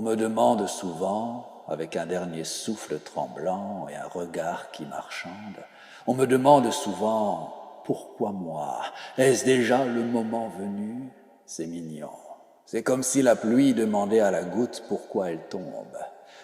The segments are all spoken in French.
me demande souvent, avec un dernier souffle tremblant et un regard qui marchande, on me demande souvent, pourquoi moi? Est-ce déjà le moment venu? C'est mignon. C'est comme si la pluie demandait à la goutte pourquoi elle tombe,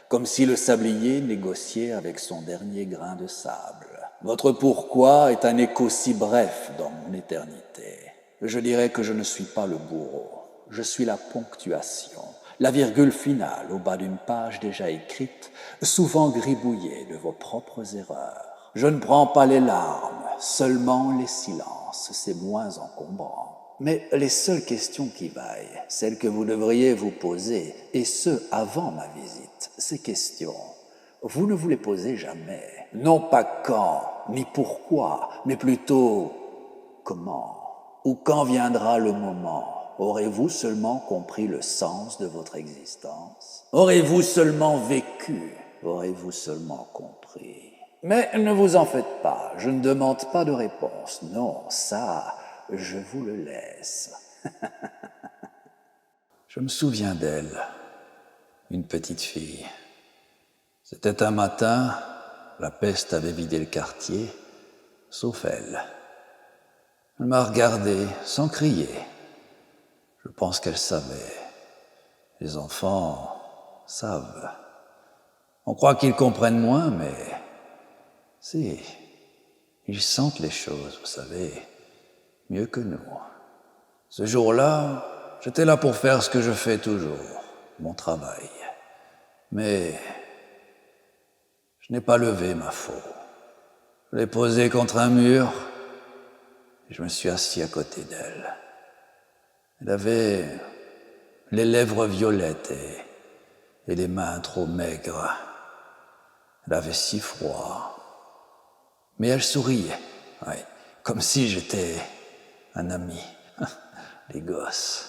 comme si le sablier négociait avec son dernier grain de sable. Votre pourquoi est un écho si bref dans mon éternité. Je dirais que je ne suis pas le bourreau, je suis la ponctuation, la virgule finale au bas d'une page déjà écrite, souvent gribouillée de vos propres erreurs. Je ne prends pas les larmes, seulement les silences, c'est moins encombrant. Mais les seules questions qui vaillent, celles que vous devriez vous poser, et ce avant ma visite, ces questions, vous ne vous les posez jamais. Non pas quand, ni pourquoi, mais plutôt comment. Ou quand viendra le moment? Aurez-vous seulement compris le sens de votre existence? Aurez-vous seulement vécu? Aurez-vous seulement compris? Mais ne vous en faites pas, je ne demande pas de réponse. Non, ça, je vous le laisse. Je me souviens d'elle, une petite fille. C'était un matin, la peste avait vidé le quartier, sauf elle. Elle m'a regardé sans crier. Je pense qu'elle savait. Les enfants savent. On croit qu'ils comprennent moins, mais si, ils sentent les choses, vous savez, mieux que nous. Ce jour-là, j'étais là pour faire ce que je fais toujours, mon travail. Mais je n'ai pas levé ma faux. Je l'ai posée contre un mur et je me suis assis à côté d'elle. Elle avait les lèvres violettes et les mains trop maigres. Elle avait si froid. Mais elle souriait, oui, comme si j'étais un ami. Les gosses.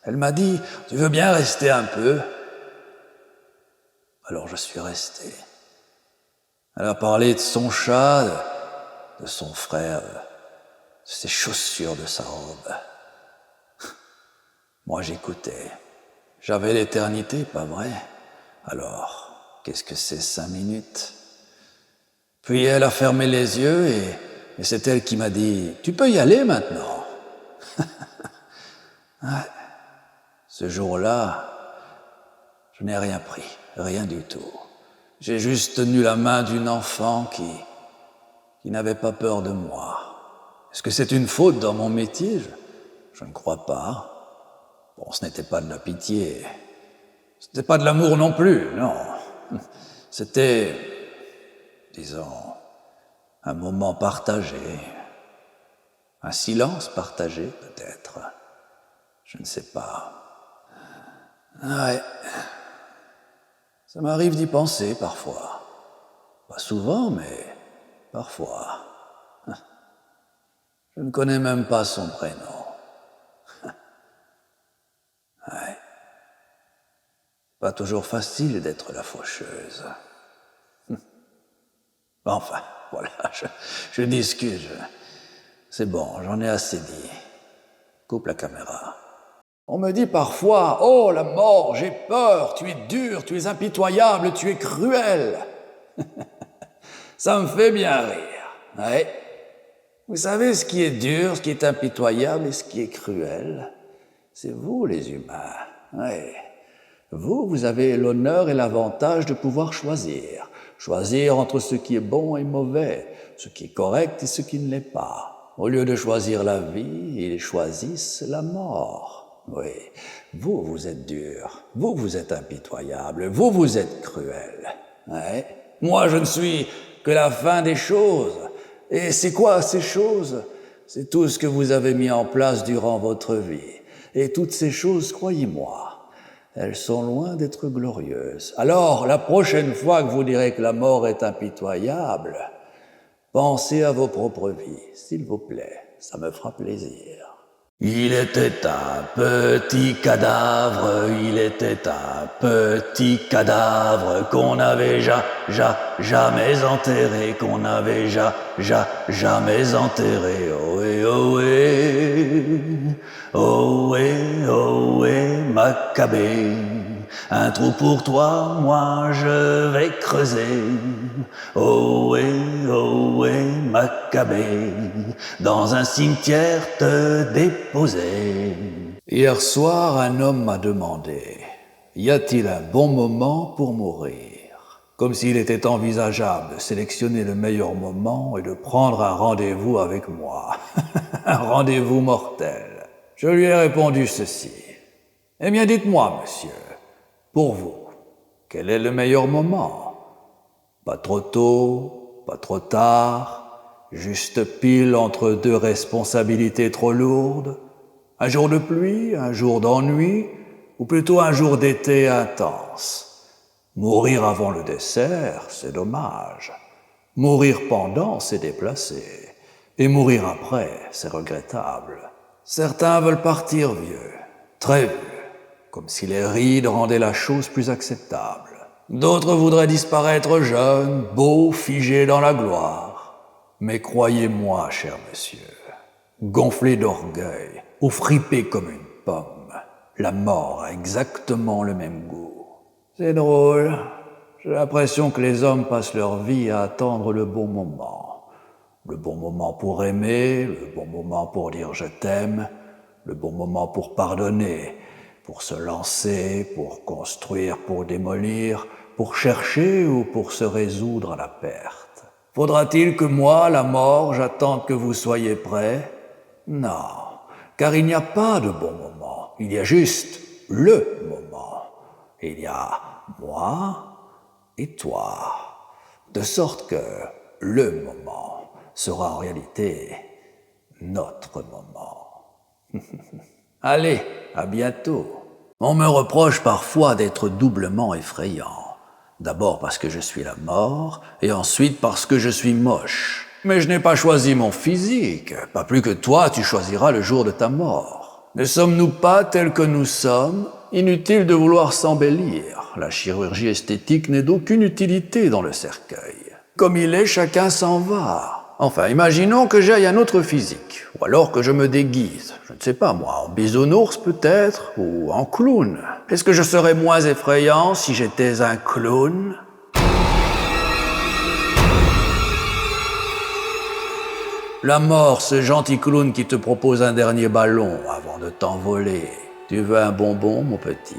Elle m'a dit, « Tu veux bien rester un peu ?» Alors je suis resté. Elle a parlé de son chat, de son frère, de ses chaussures, de sa robe. Moi j'écoutais. J'avais l'éternité, pas vrai? Alors, qu'est-ce que c'est 5 minutes? Puis elle a fermé les yeux et c'est elle qui m'a dit « Tu peux y aller maintenant ?» Ouais. Ce jour-là, je n'ai rien pris, rien du tout. J'ai juste tenu la main d'une enfant qui n'avait pas peur de moi. Est-ce que c'est une faute dans mon métier? Je ne crois pas. Bon, ce n'était pas de la pitié. Ce n'était pas de l'amour non plus, non. C'était, disons, un moment partagé. Un silence partagé, peut-être. Je ne sais pas. Ouais. Ça m'arrive d'y penser parfois. Pas souvent, mais parfois. Je ne connais même pas son prénom. Ouais. Pas toujours facile d'être la faucheuse. Enfin, voilà, je discute. C'est bon, j'en ai assez dit. Coupe la caméra. On me dit parfois « Oh, la mort, j'ai peur, tu es dur, tu es impitoyable, tu es cruel. » Ça me fait bien rire. Ouais. Vous savez ce qui est dur, ce qui est impitoyable et ce qui est cruel? C'est vous, les humains. Ouais. Vous avez l'honneur et l'avantage de pouvoir choisir. Choisir entre ce qui est bon et mauvais, ce qui est correct et ce qui ne l'est pas. Au lieu de choisir la vie, ils choisissent la mort. Oui, vous êtes dur, vous êtes impitoyable, vous êtes cruel. Ouais. Moi, je ne suis que la fin des choses. Et c'est quoi ces choses? C'est tout ce que vous avez mis en place durant votre vie. Et toutes ces choses, croyez-moi, elles sont loin d'être glorieuses. Alors, la prochaine fois que vous direz que la mort est impitoyable, pensez à vos propres vies, s'il vous plaît, ça me fera plaisir. Il était un petit cadavre, il était un petit cadavre qu'on n'avait jamais enterré, qu'on n'avait jamais enterré. Ohé, ohé, ohé, ohé, Maccabée, Un trou pour toi, moi je vais creuser. Ohé, Maccabée, dans un cimetière te déposer. Hier soir, un homme m'a demandé, y a-t-il un bon moment pour mourir? Comme s'il était envisageable de sélectionner le meilleur moment et de prendre un rendez-vous avec moi. Un rendez-vous mortel. Je lui ai répondu ceci. Eh bien, dites-moi, monsieur, pour vous, quel est le meilleur moment? Pas trop tôt, pas trop tard, juste pile entre deux responsabilités trop lourdes? Un jour de pluie, un jour d'ennui, ou plutôt un jour d'été intense? Mourir avant le dessert, c'est dommage. Mourir pendant, c'est déplacé. Et mourir après, c'est regrettable. Certains veulent partir vieux, très vieux, comme si les rides rendaient la chose plus acceptable. D'autres voudraient disparaître jeunes, beaux, figés dans la gloire. Mais croyez-moi, cher monsieur, gonflé d'orgueil ou fripé comme une pomme, la mort a exactement le même goût. C'est drôle, j'ai l'impression que les hommes passent leur vie à attendre le bon moment. Le bon moment pour aimer, le bon moment pour dire je t'aime, le bon moment pour pardonner, pour se lancer, pour construire, pour démolir, pour chercher ou pour se résoudre à la perte. Faudra-t-il que moi, la mort, j'attende que vous soyez prêts? Non, car il n'y a pas de bon moment, il y a juste le moment. Il y a moi et toi, de sorte que le moment sera en réalité notre moment. Allez, à bientôt. On me reproche parfois d'être doublement effrayant. D'abord parce que je suis la mort, et ensuite parce que je suis moche. Mais je n'ai pas choisi mon physique, pas plus que toi tu choisiras le jour de ta mort. Ne sommes-nous pas tels que nous sommes? Inutile de vouloir s'embellir. La chirurgie esthétique n'est d'aucune utilité dans le cercueil. Comme il est, chacun s'en va. Enfin, imaginons que j'aille un autre physique, ou alors que je me déguise, je ne sais pas moi, en bisounours peut-être, ou en clown. Est-ce que je serais moins effrayant si j'étais un clown? La mort, ce gentil clown qui te propose un dernier ballon avant de t'envoler. Tu veux un bonbon, mon petit?